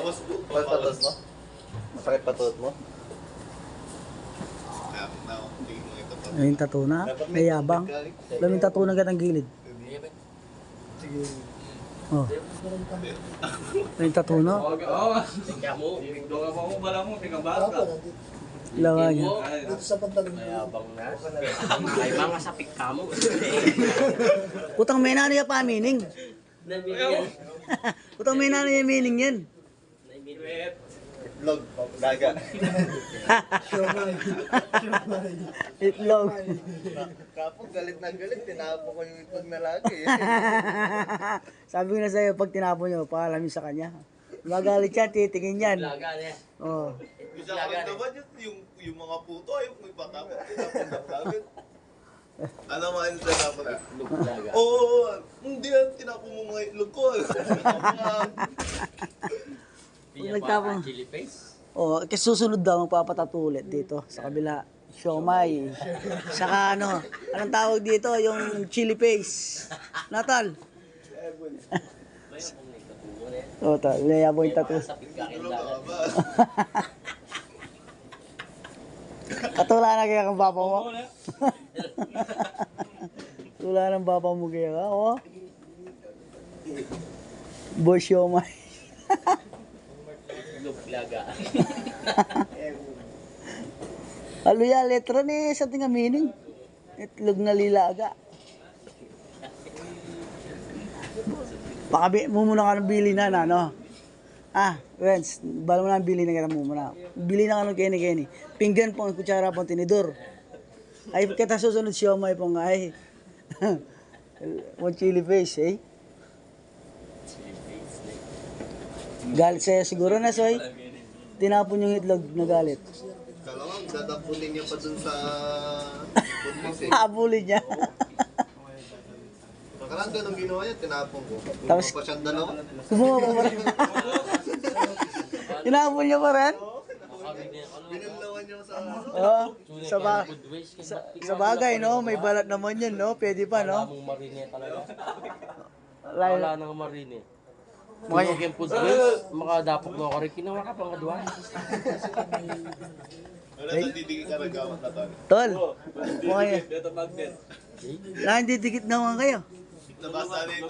Papatos po. Papatos mo? Masakit patot mo? Ayun tattoo na. May yabang. Laming tattoo na gatang gilid. Oh. Ayun tattoo na. Tingka mo. Tingka mo. Bala mo. Tingka bata. Lawa niya. Dito sa pantalon mo. Mayabang na. Ay mga sapik ka mo. Utang may nano ya pa meaning. Utang may nano ya meaning yan. Itlog. Daga. Itlog. Kapag galit na galit, tinapo ko yung itlog na lagi. Sabi ko na sa'yo, pag tinapo nyo, paalamin sa kanya. Magalit yan, titingin yan. Laga niya. Oh. Bisa ka naman yung mga puto, ayaw may patapon. Tinapon na kagad. Ano man sa tinapon na? Laga. Oo, hindi na tinapon mo mga itlog ko. Nagtapon. Chili paste. Oh, kasi susunod daw magpapatato ulit dito sa kabila. Siomay. Saka ano, anong tawag dito? Yung chili paste. Natal. Oh, tal. Layabo yung tattoo. Sapik ka kailangan. Katula na kaya kang bapa mo. Tula ng bapa mo kaya ka, oh. Boy siomay. Laga. Alo ya, letra ni sa tinga meaning. Itlog na lilaga. Baka mo muna ka ng bili na, no? Ah, friends, bala mo na ang bili na kita mo muna. Bili na ka ng keni-keni. Pinggan po ang kutsara po ang tinidor. Ay, kita susunod siomay po nga, ay. One chili face, eh. Galit sa'yo siguro na, Soy. Tinapon yung itlog na galit. Kalawang, dadapunin niya pa dun sa football eh. Habulin niya. Nakaraan ganun ginawa niya, tinapon ko. Tapos- Tapos pa siyang dalawa. Kumuha pa pa rin. Tinapon niya pa rin? Binulawan niya sa Oo. Sa bagay, no? May balat naman yan, no? Pwede pa, Wala no? mong marine talaga. Lalo. Wala nang marine. Tunog yung food waste, makadapok na ako rin. Kinawa ka pang kadwa. wala nang didigi ka nagawat na tol. Tol. Okay. Nandidikit naman kayo. Nabasa na yung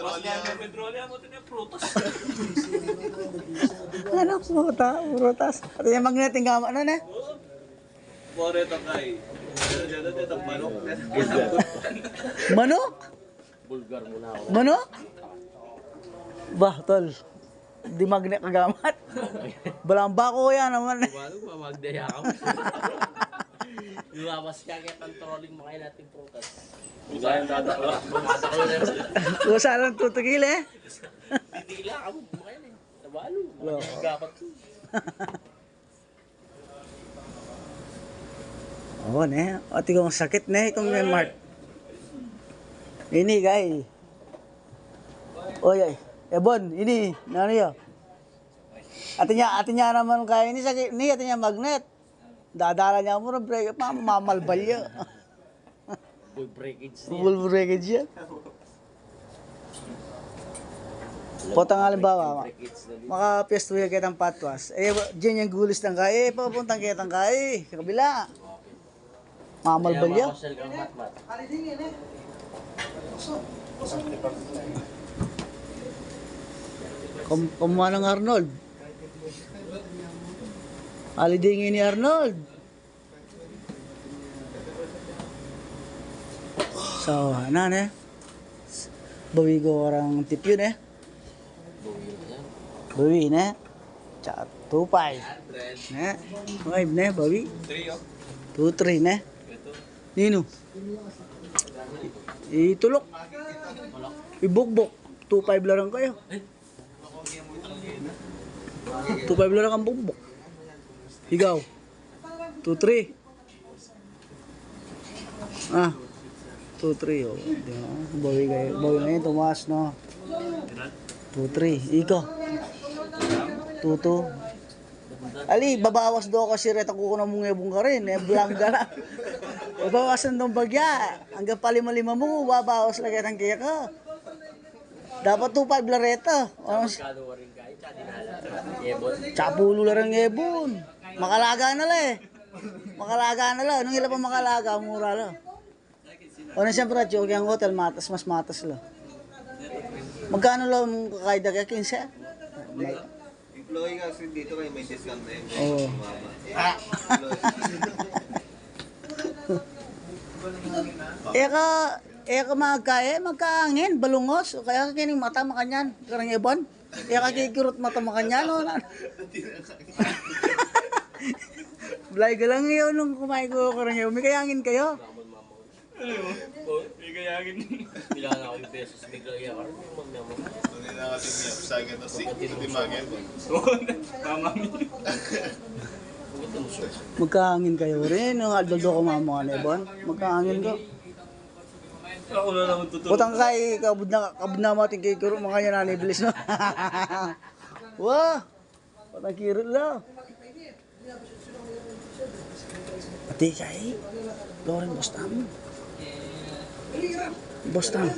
trolya. Ano? Prutas. At yung magneting gama, ano na? Manok? Bulgar mo na ako. Manok? Bah, tol. Di magnet kagamat. Balamba ko yan naman. Paano ba magdaya ka mo? Lumapas ka kaya controlling mo kayo natin prutas. Hindi yung dadakla. Bumasak ko na. Kung saan lang tutugil eh. Titila ka mo. Kumain eh. Nabalo. Magapat ko. Oo, ne. Ati kong sakit, ne. Kung may Mart. Ini, guys. Oy, ay. Ebon, ini. Ano yun? Ati niya naman kaya ini sakit. Ni, ati niya magnet. Dadala niya mo ng break. Mamalbal yun. Full breakage niya. Full breakage yan. Potang halimbawa, makapesto yung kitang patwas. Eh, dyan yung gulis ng kaya. Papuntang kitang kaya. Sa kabila. Mamalbal yun. Kaya kang mat-mat. Kumuha ng Arnold. Alidingin ni Arnold. So, ano eh? Bawi ko orang tip yun eh. Bawi na. Tsaka 2-5. Ne? 5 ne, bawi. 2-3 ne. Nino? Itulok. Ibukbok. 2-5 larang kayo. 2-5 larang ang bukbok. Higaw. 2-3. Ah. 2-3 oh. Bawi kayo. Bawi ngayon, tumaas no. 2-3. Ikaw. 2-2. Ali, babawas do kasi ret ako na mong ebong ka rin. Eh, blangga na. Babawasan ng bagya. Hanggang palima-lima mo, babawas lang kitang kaya ka. Dapat 2-5 lareta. Magkano rin kayo? Ebon. Tsaka pulo lang ang ebon. Makalaga na lang eh. Makalaga na lang. Anong ilan pa makalaga? Mura lang. O na siyempre, yung yung hotel, matas, mas matas lang. Magkano lang kakaida kaya 15? Employee kasi dito kayo may discount na yun. Oo. Eka magkaangin, balungos. O kaya kining mata makanyan, karang ibon. Eka kikirot mata makanyan. O, Blay ka lang yun nung kumain ko karang ibon. May kayangin kayo? May kayangin. Bilangan ako yung pesos. Bigla iya ka rin. Ano na kasi niya, saga na si Timagay po. Tama mi. Magkaangin kayo rin. Nung aldoldo ko mga ibon. Magkaangin ko. Ako na naman totoo. Putang kay kabud na mo ating kikiro mga yan nanibilis no. Wah. Putang kirot lang. Ati kay Loren Bostam. Bostam.